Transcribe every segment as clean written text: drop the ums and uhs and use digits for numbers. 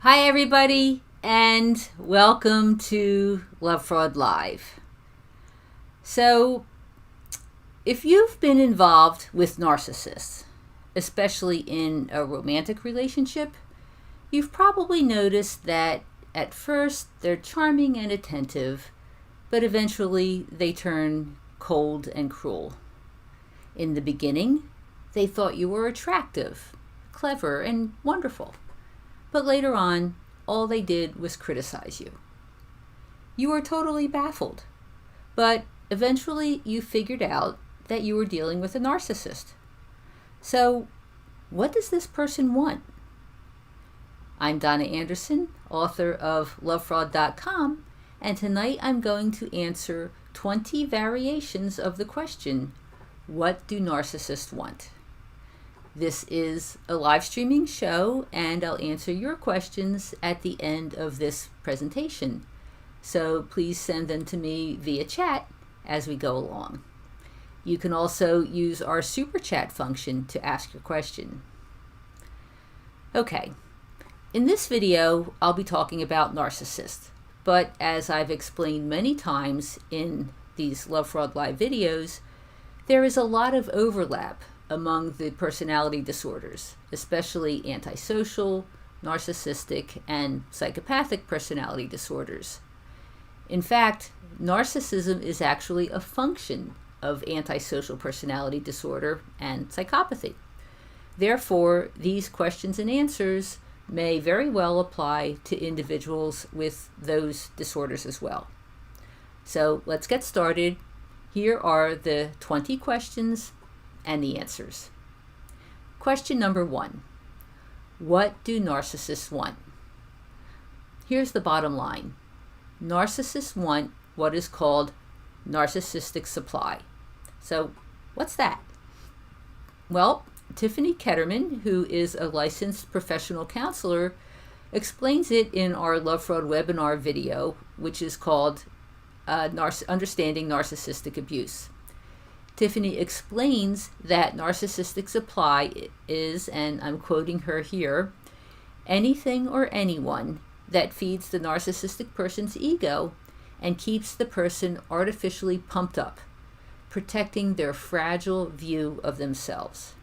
Hi everybody, and welcome to Lovefraud Live. So, if you've been involved with narcissists, especially in a romantic relationship, you've probably noticed that at first they're charming and attentive, but eventually they turn cold and cruel. In the beginning, they thought you were attractive, clever, and wonderful. But later on, all they did was criticize you. You were totally baffled, but eventually you figured out that you were dealing with a narcissist. So, what does this person want? I'm Donna Andersen, author of Lovefraud.com, and tonight I'm going to answer 20 variations of the question, what do narcissists want? This is a live streaming show, and I'll answer your questions at the end of this presentation. So please send them to me via chat as we go along. You can also use our super chat function to ask your question. Okay, in this video, I'll be talking about narcissists, but as I've explained many times in these Lovefraud Live videos, there is a lot of overlap among the personality disorders, especially antisocial, narcissistic, and psychopathic personality disorders. In fact, narcissism is actually a function of antisocial personality disorder and psychopathy. Therefore, these questions and answers may very well apply to individuals with those disorders as well. So let's get started. Here are the 20 questions and the answers. Question number 1. What do narcissists want? Here's the bottom line. Narcissists want what is called narcissistic supply. So, what's that? Well, Tiffany Ketterman, who is a licensed professional counselor, explains it in our Lovefraud webinar video, which is called Understanding Narcissistic Abuse. Tiffany explains that narcissistic supply is, and I'm quoting her here, anything or anyone that feeds the narcissistic person's ego and keeps the person artificially pumped up, protecting their fragile view of themselves.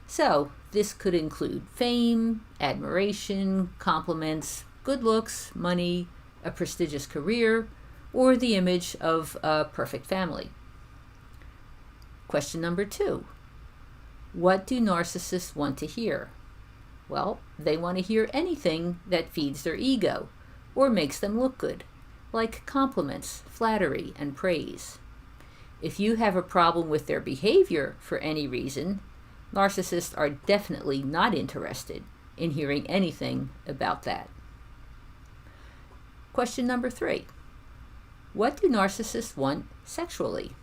So, this could include fame, admiration, compliments, good looks, money, a prestigious career, or the image of a perfect family. Question number 2. What do narcissists want to hear? Well, they want to hear anything that feeds their ego or makes them look good, like compliments, flattery, and praise. If you have a problem with their behavior for any reason, narcissists are definitely not interested in hearing anything about that. Question number 3. What do narcissists want sexually?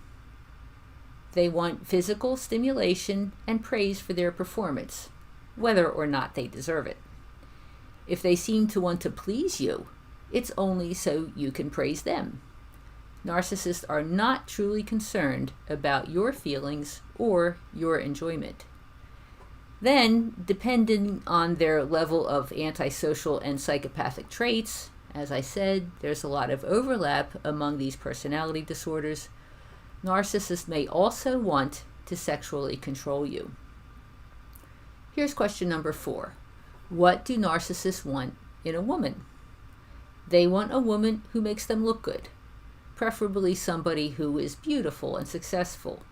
They want physical stimulation and praise for their performance, whether or not they deserve it. If they seem to want to please you, it's only so you can praise them. Narcissists are not truly concerned about your feelings or your enjoyment. Then, depending on their level of antisocial and psychopathic traits, as I said, there's a lot of overlap among these personality disorders. Narcissists may also want to sexually control you. Here's question number 4. What do narcissists want in a woman? They want a woman who makes them look good, preferably somebody who is beautiful and successful.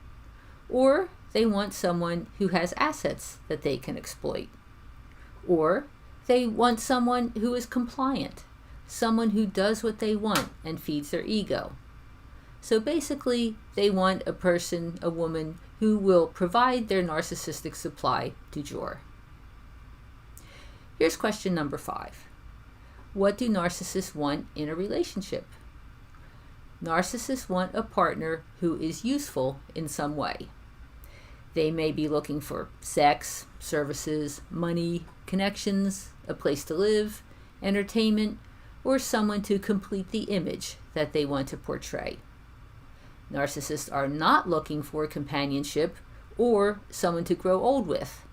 Or they want someone who has assets that they can exploit. Or they want someone who is compliant, someone who does what they want and feeds their ego. So basically, they want a woman who will provide their narcissistic supply du jour. Here's question number 5. What do narcissists want in a relationship? Narcissists want a partner who is useful in some way. They may be looking for sex, services, money, connections, a place to live, entertainment, or someone to complete the image that they want to portray. Narcissists are not looking for companionship or someone to grow old with,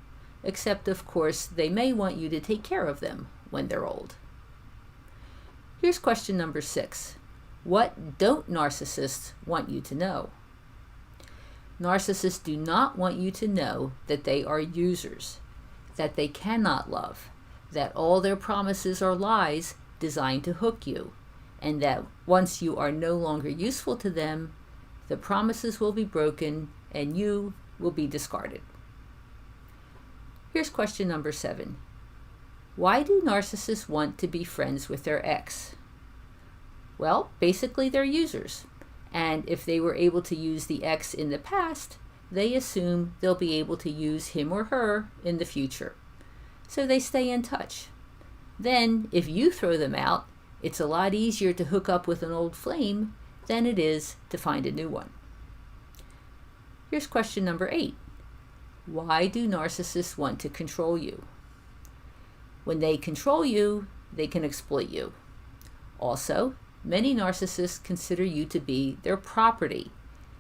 except of course they may want you to take care of them when they're old. Here's question number 6. What don't narcissists want you to know? Narcissists do not want you to know that they are users, that they cannot love, that all their promises are lies designed to hook you, and that once you are no longer useful to them, the promises will be broken and you will be discarded. Here's question number 7. Why do narcissists want to be friends with their ex? Well, basically they're users. And if they were able to use the ex in the past, they assume they'll be able to use him or her in the future. So they stay in touch. Then, if you throw them out, it's a lot easier to hook up with an old flame than it is to find a new one. Here's question number 8. Why do narcissists want to control you? When they control you, they can exploit you. Also, many narcissists consider you to be their property,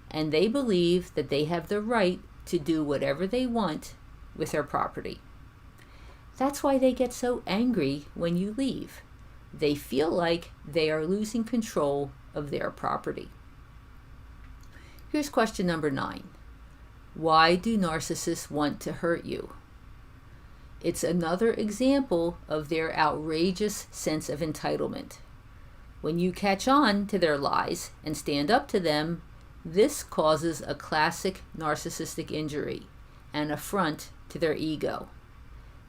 and they believe that they have the right to do whatever they want with their property. That's why they get so angry when you leave. They feel like they are losing control of their property. Here's question number 9. Why do narcissists want to hurt you? It's another example of their outrageous sense of entitlement. When you catch on to their lies and stand up to them, this causes a classic narcissistic injury, an affront to their ego.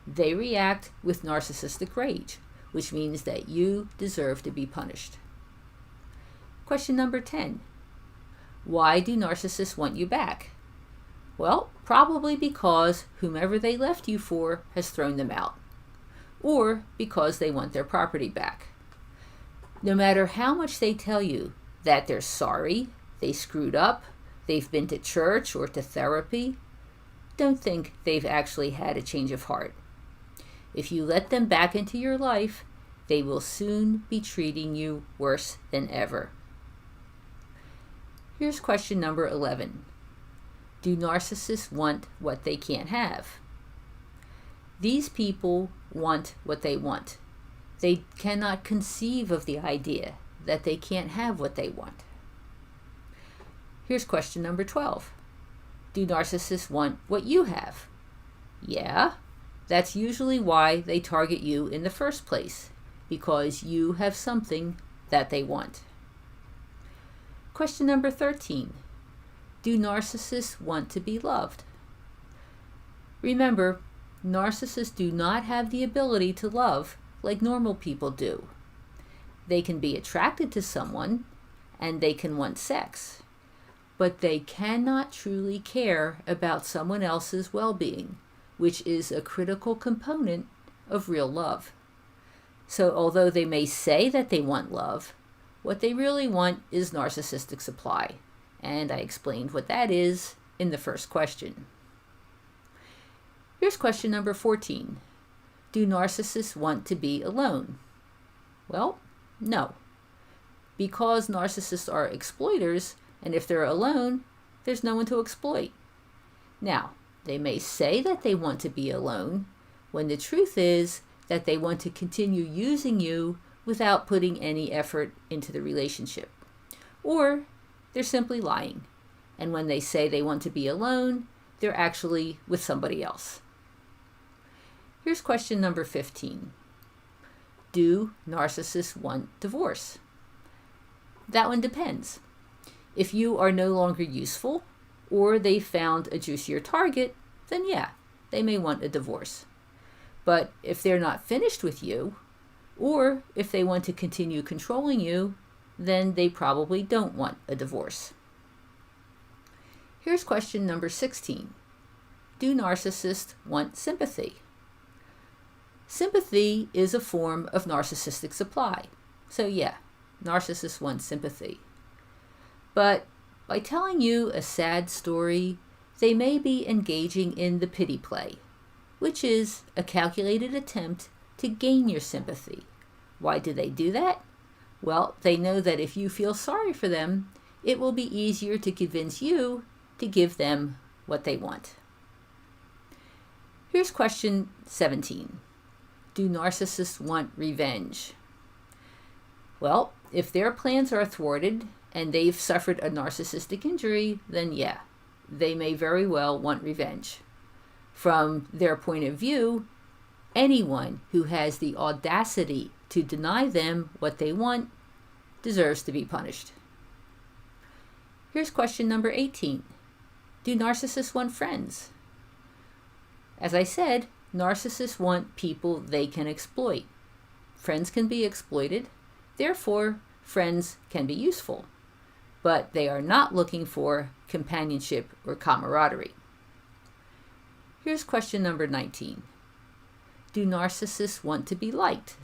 They react with narcissistic rage, which means that you deserve to be punished. Question number 10. Why do narcissists want you back? Well, probably because whomever they left you for has thrown them out, or because they want their property back. No matter how much they tell you that they're sorry, they screwed up, they've been to church or to therapy, don't think they've actually had a change of heart. If you let them back into your life, they will soon be treating you worse than ever. Here's question number 11. Do narcissists want what they can't have? These people want what they want. They cannot conceive of the idea that they can't have what they want. Here's question number 12. Do narcissists want what you have? Yeah, that's usually why they target you in the first place, because you have something that they want. Question number 13. Do narcissists want to be loved? Remember, narcissists do not have the ability to love like normal people do. They can be attracted to someone and they can want sex, but they cannot truly care about someone else's well-being, which is a critical component of real love. So although they may say that they want love, what they really want is narcissistic supply. And I explained what that is in the first question. Here's question number 14. Do narcissists want to be alone? Well, no. Because narcissists are exploiters, and if they're alone, there's no one to exploit. Now, they may say that they want to be alone, when the truth is that they want to continue using you without putting any effort into the relationship. Or they're simply lying. And when they say they want to be alone, they're actually with somebody else. Here's question number 15. Do narcissists want divorce? That one depends. If you are no longer useful, or they found a juicier target, then yeah, they may want a divorce. But if they're not finished with you, or if they want to continue controlling you, then they probably don't want a divorce. Here's question number 16. Do narcissists want sympathy? Sympathy is a form of narcissistic supply. So yeah, narcissists want sympathy. But by telling you a sad story, they may be engaging in the pity play, which is a calculated attempt to gain your sympathy. Why do they do that? Well, they know that if you feel sorry for them, it will be easier to convince you to give them what they want. Here's question 17. Do narcissists want revenge? Well, if their plans are thwarted and they've suffered a narcissistic injury, then yeah, they may very well want revenge. From their point of view, anyone who has the audacity to deny them what they want deserves to be punished. Here's question number 18. Do narcissists want friends? As I said, narcissists want people they can exploit. Friends can be exploited, therefore friends can be useful, but they are not looking for companionship or camaraderie. Here's question number 19. Do narcissists want to be liked?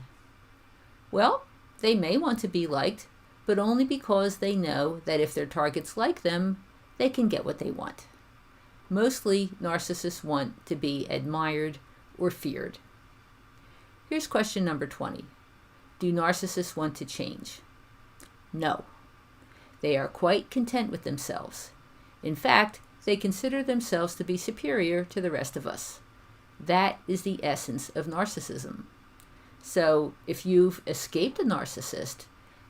Well, they may want to be liked, but only because they know that if their targets like them, they can get what they want. Mostly, narcissists want to be admired or feared. Here's question number 20. Do narcissists want to change? No. They are quite content with themselves. In fact, they consider themselves to be superior to the rest of us. That is the essence of narcissism. So, if you've escaped a narcissist,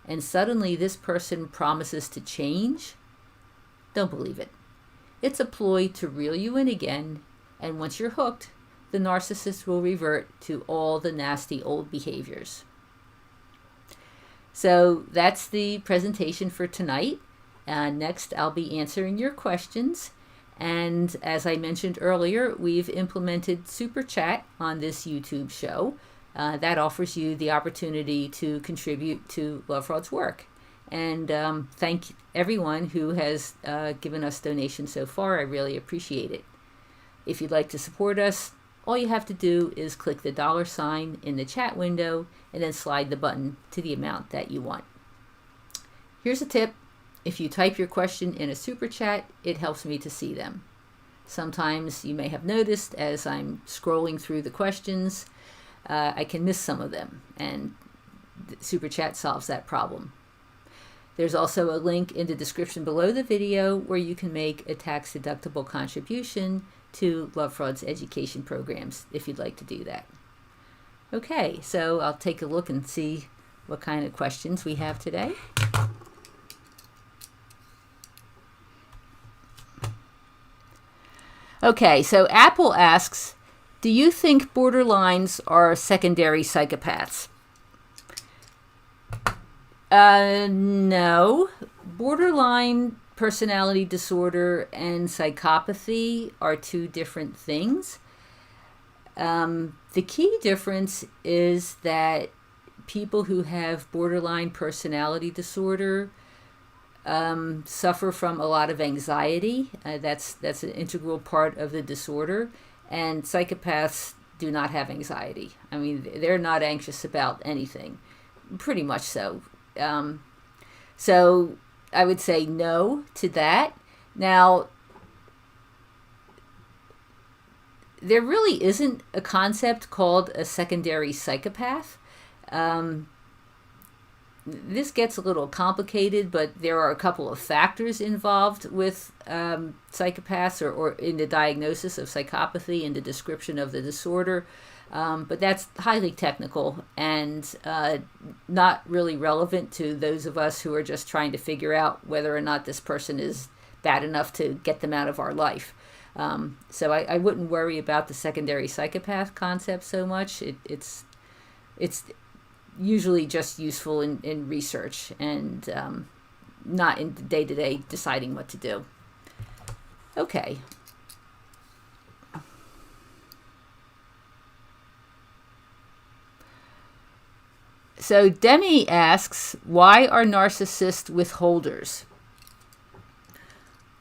and suddenly this person promises to change, don't believe it. It's a ploy to reel you in again, and once you're hooked, the narcissist will revert to all the nasty old behaviors. So that's the presentation for tonight. Next, I'll be answering your questions. And as I mentioned earlier, we've implemented Super Chat on this YouTube show. That offers you the opportunity to contribute to Lovefraud's work. And thank everyone who has given us donations so far. I really appreciate it. If you'd like to support us, all you have to do is click the $ in the chat window and then slide the button to the amount that you want. Here's a tip. If you type your question in a Super Chat, it helps me to see them. Sometimes you may have noticed as I'm scrolling through the questions, I can miss some of them, and Super Chat solves that problem. There's also a link in the description below the video where you can make a tax-deductible contribution to Lovefraud's education programs if you'd like to do that. Okay, so I'll take a look and see what kind of questions we have today. Okay, so Apple asks, do you think borderlines are secondary psychopaths? No. Borderline personality disorder and psychopathy are two different things. The key difference is that people who have borderline personality disorder suffer from a lot of anxiety. That's an integral part of the disorder. And psychopaths do not have anxiety. I mean, they're not anxious about anything, pretty much so. So I would say no to that. Now, there really isn't a concept called a secondary psychopath. This gets a little complicated, but there are a couple of factors involved with psychopaths or in the diagnosis of psychopathy and the description of the disorder. But that's highly technical and not really relevant to those of us who are just trying to figure out whether or not this person is bad enough to get them out of our life. So I wouldn't worry about the secondary psychopath concept so much. It's usually just useful in research and not in the day-to-day deciding what to do. Okay. So Demi asks, why are narcissists withholders?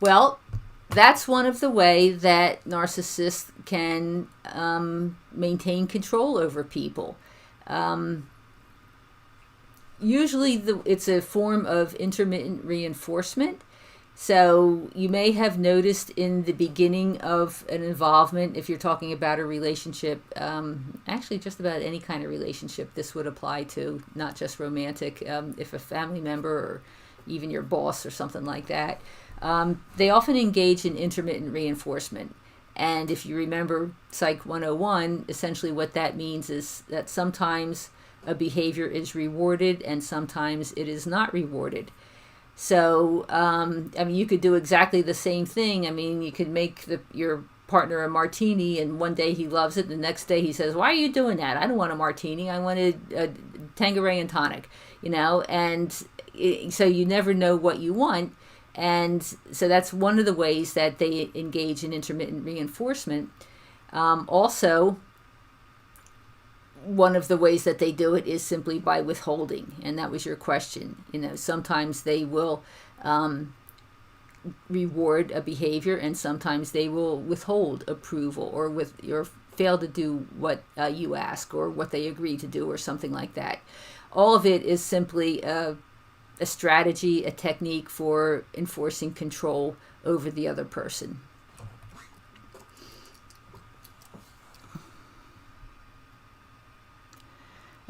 Well, that's one of the ways that narcissists can maintain control over people. Usually it's a form of intermittent reinforcement. So you may have noticed in the beginning of an involvement, if you're talking about a relationship, actually just about any kind of relationship this would apply to, not just romantic, if a family member or even your boss or something like that, they often engage in intermittent reinforcement. And if you remember Psych 101, essentially what that means is that sometimes a behavior is rewarded and sometimes it is not rewarded. So, I mean, you could do exactly the same thing. I mean, you could make your partner a martini, and one day he loves it, and the next day he says, "Why are you doing that? I don't want a martini. I wanted a Tanqueray and tonic," and so you never know what you want. And so that's one of the ways that they engage in intermittent reinforcement. Also, one of the ways that they do it is simply by withholding, and that was your question. Sometimes they will reward a behavior, and sometimes they will withhold approval or fail to do what you ask or what they agree to do or something like that. All of it is simply a strategy, a technique for enforcing control over the other person.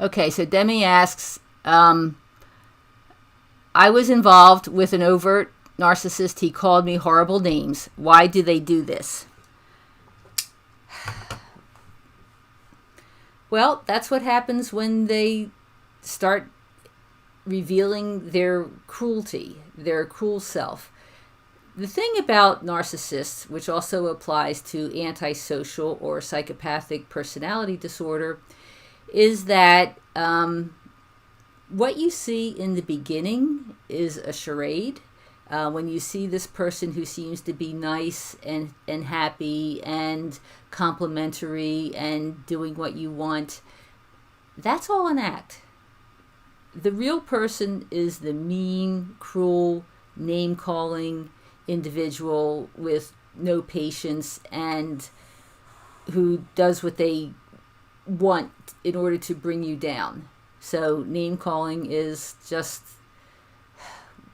Okay, so Demi asks, I was involved with an overt narcissist. He called me horrible names. Why do they do this? Well, that's what happens when they start revealing their cruelty, their cruel self. The thing about narcissists, which also applies to antisocial or psychopathic personality disorder, is that what you see in the beginning is a charade. When you see this person who seems to be nice and happy and complimentary and doing what you want, that's all an act. The real person is the mean, cruel, name-calling individual with no patience and who does what they want in order to bring you down. So name-calling is just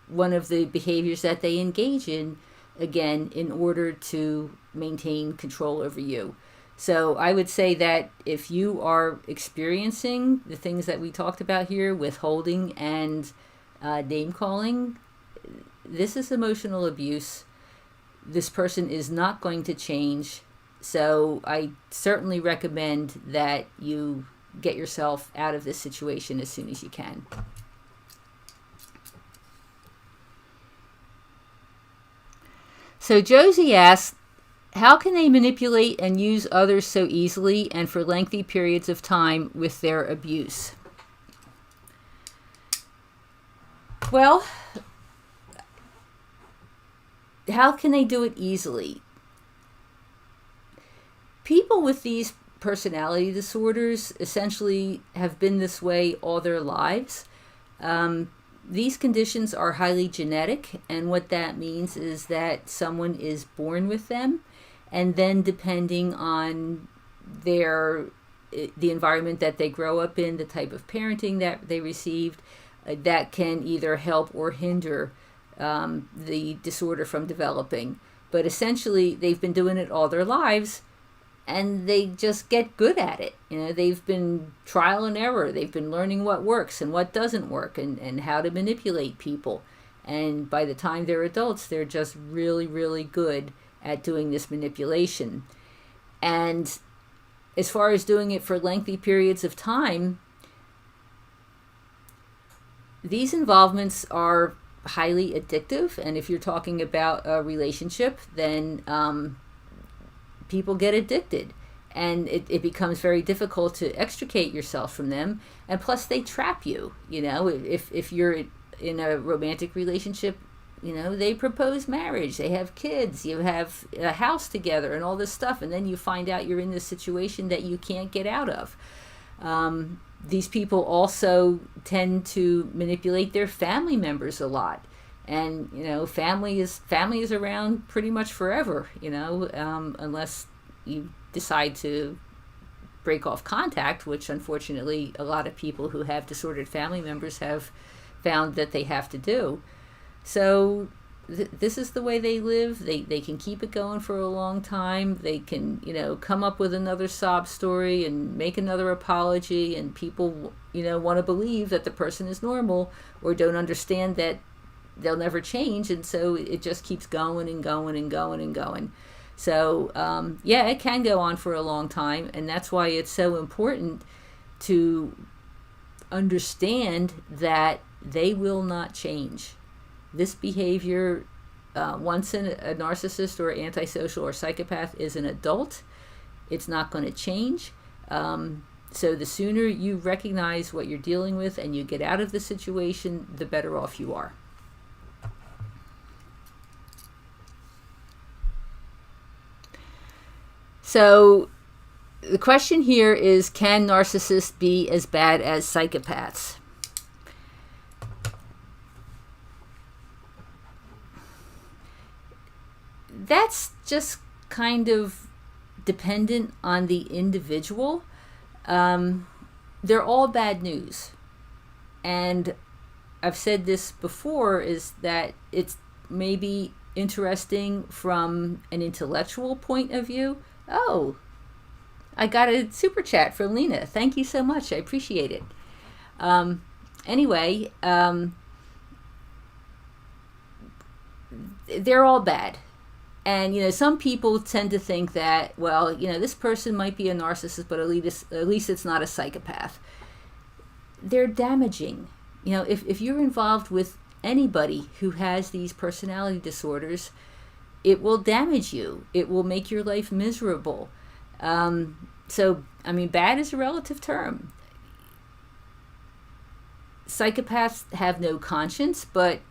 one of the behaviors that they engage in, again, in order to maintain control over you. So I would say that if you are experiencing the things that we talked about here, withholding and name-calling, this is emotional abuse. This person is not going to change. So I certainly recommend that you get yourself out of this situation as soon as you can. So Josie asks, how can they manipulate and use others so easily and for lengthy periods of time with their abuse? Well, how can they do it easily? People with these personality disorders essentially have been this way all their lives. These conditions are highly genetic, and what that means is that someone is born with them, and then depending on the environment that they grow up in, the type of parenting that they received, that can either help or hinder the disorder from developing. But essentially, they've been doing it all their lives, and they just get good at it. They've been trial and error. They've been learning what works and what doesn't work, and how to manipulate people. And by the time they're adults, they're just really, really good at doing this manipulation. And as far as doing it for lengthy periods of time, these involvements are highly addictive. And if you're talking about a relationship, then people get addicted, and it becomes very difficult to extricate yourself from them. And plus, they trap you. If you're in a romantic relationship, they propose marriage, they have kids, you have a house together and all this stuff, and then you find out you're in this situation that you can't get out of. These people also tend to manipulate their family members a lot. And family is around pretty much forever, unless you decide to break off contact, which unfortunately a lot of people who have disordered family members have found that they have to do. So this is the way they live. They can keep it going for a long time. They can come up with another sob story and make another apology, and people want to believe that the person is normal or don't understand that they'll never change, and so it just keeps going and going and going and going. So yeah, it can go on for a long time, and that's why it's so important to understand that they will not change. This behavior, once a narcissist or antisocial or psychopath is an adult, it's not going to change. So the sooner you recognize what you're dealing with and you get out of the situation, the better off you are. So the question here is, can narcissists be as bad as psychopaths? That's just kind of dependent on the individual. They're all bad news. And I've said this before, is that it's maybe interesting from an intellectual point of view. Oh, I got a super chat from Lena. Thank you so much. I appreciate it. Anyway, they're all bad. And, you know, some people tend to think that, well, you know, this person might be a narcissist, but at least it's not a psychopath. They're damaging. You know, if you're involved with anybody who has these personality disorders, it will damage you. It will make your life miserable. So, I mean, bad is a relative term. Psychopaths have no conscience, but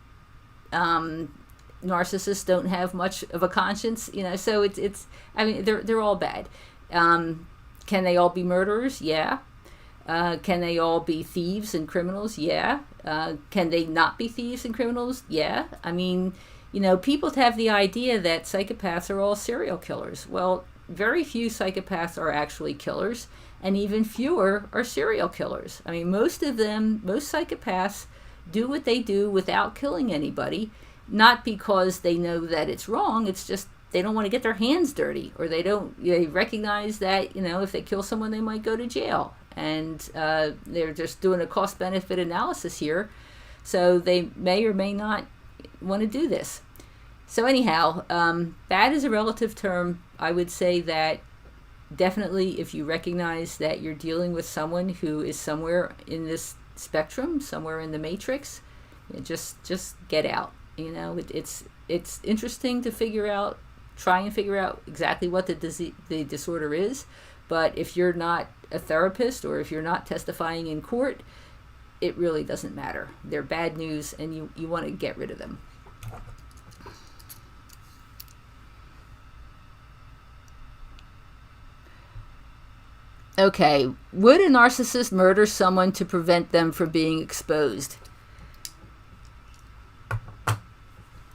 narcissists don't have much of a conscience, you know, so it's I mean, they're all bad. Can they all be murderers? Yeah. Can they all be thieves and criminals? Yeah. Can they not be thieves and criminals? Yeah. I mean, you know, people have the idea that psychopaths are all serial killers. Well, very few psychopaths are actually killers, and even fewer are serial killers. I mean, most psychopaths do what they do without killing anybody, not because they know that it's wrong. It's just they don't want to get their hands dirty, or they recognize that, you know, if they kill someone, they might go to jail. And they're just doing a cost-benefit analysis here, so they may or may not want to do this. So anyhow, bad is a relative term. I would say that definitely if you recognize that you're dealing with someone who is somewhere in this spectrum, somewhere in the matrix, just get out. You know, it's interesting to try and figure out exactly what the disorder is. But if you're not a therapist, or if you're not testifying in court, it really doesn't matter. They're bad news, and you want to get rid of them. Okay, would a narcissist murder someone to prevent them from being exposed?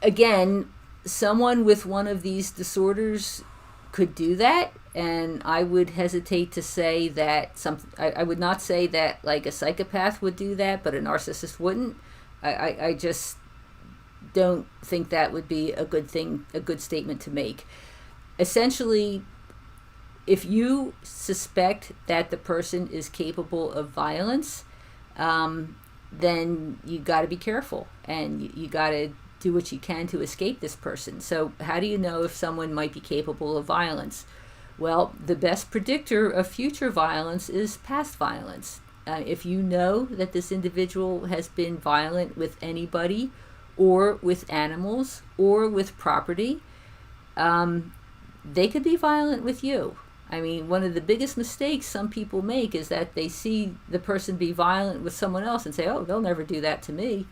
Again, someone with one of these disorders could do that, and I would hesitate to say that I would not say that like a psychopath would do that, but a narcissist wouldn't. I just don't think that would be a good statement to make. Essentially, if you suspect that the person is capable of violence, then you got to be careful, and you got to do what you can to escape this person. So how do you know if someone might be capable of violence? Well, the best predictor of future violence is past violence. If you know that this individual has been violent with anybody, or with animals, or with property, they could be violent with you. I mean, one of the biggest mistakes some people make is that they see the person be violent with someone else and say, oh, they'll never do that to me.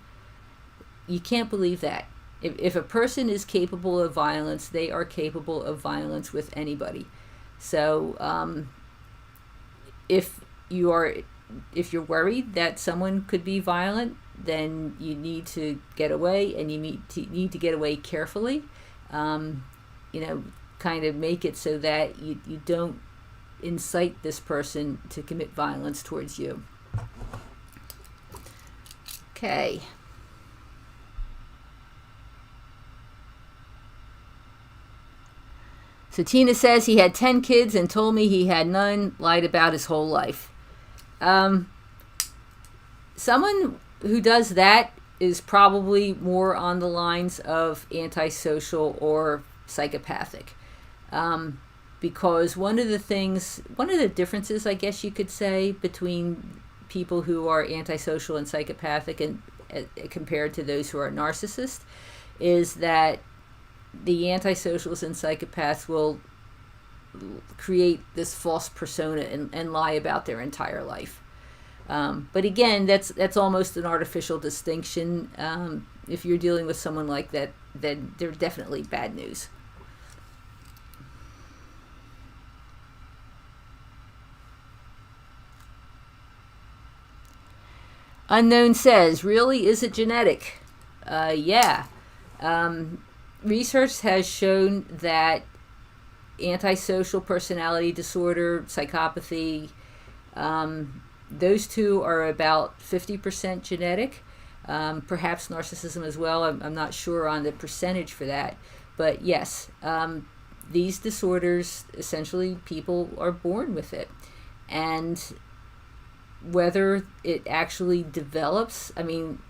You can't believe that. If a person is capable of violence, they are capable of violence with anybody. So if you're worried that someone could be violent, then you need to get away, and you need to get away carefully. Kind of make it so that you don't incite this person to commit violence towards you. Okay. So Tina says he had 10 kids and told me he had none, lied about his whole life. Someone who does that is probably more on the lines of antisocial or psychopathic. Because one of the differences, I guess you could say, between people who are antisocial and psychopathic and compared to those who are narcissists is that the antisocials and psychopaths will create this false persona and lie about their entire life. But again, that's almost an artificial distinction. If you're dealing with someone like that, then they're definitely bad news. Unknown says, really, is it genetic? Yeah. Research has shown that antisocial personality disorder, psychopathy, those two are about 50% genetic. Perhaps narcissism as well. I'm not sure on the percentage for that. But yes, these disorders, essentially, people are born with it. And whether it actually develops, I mean,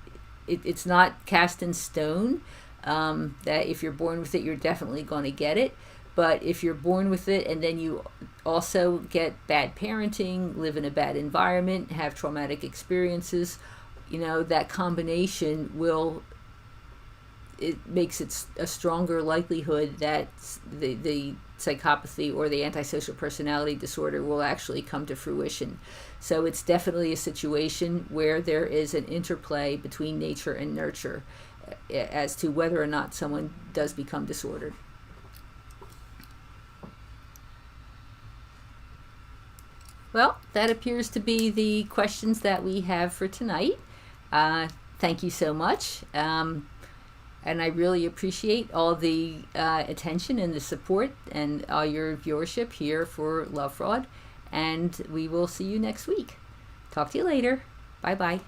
it's not cast in stone that if you're born with it, you're definitely going to get it. But if you're born with it and then you also get bad parenting, live in a bad environment, have traumatic experiences, that combination it makes it a stronger likelihood that the psychopathy or the antisocial personality disorder will actually come to fruition. So it's definitely a situation where there is an interplay between nature and nurture as to whether or not someone does become disordered. Well, that appears to be the questions that we have for tonight. Thank you so much. And I really appreciate all the attention and the support and all your viewership here for Lovefraud. And we will see you next week. Talk to you later. Bye-bye.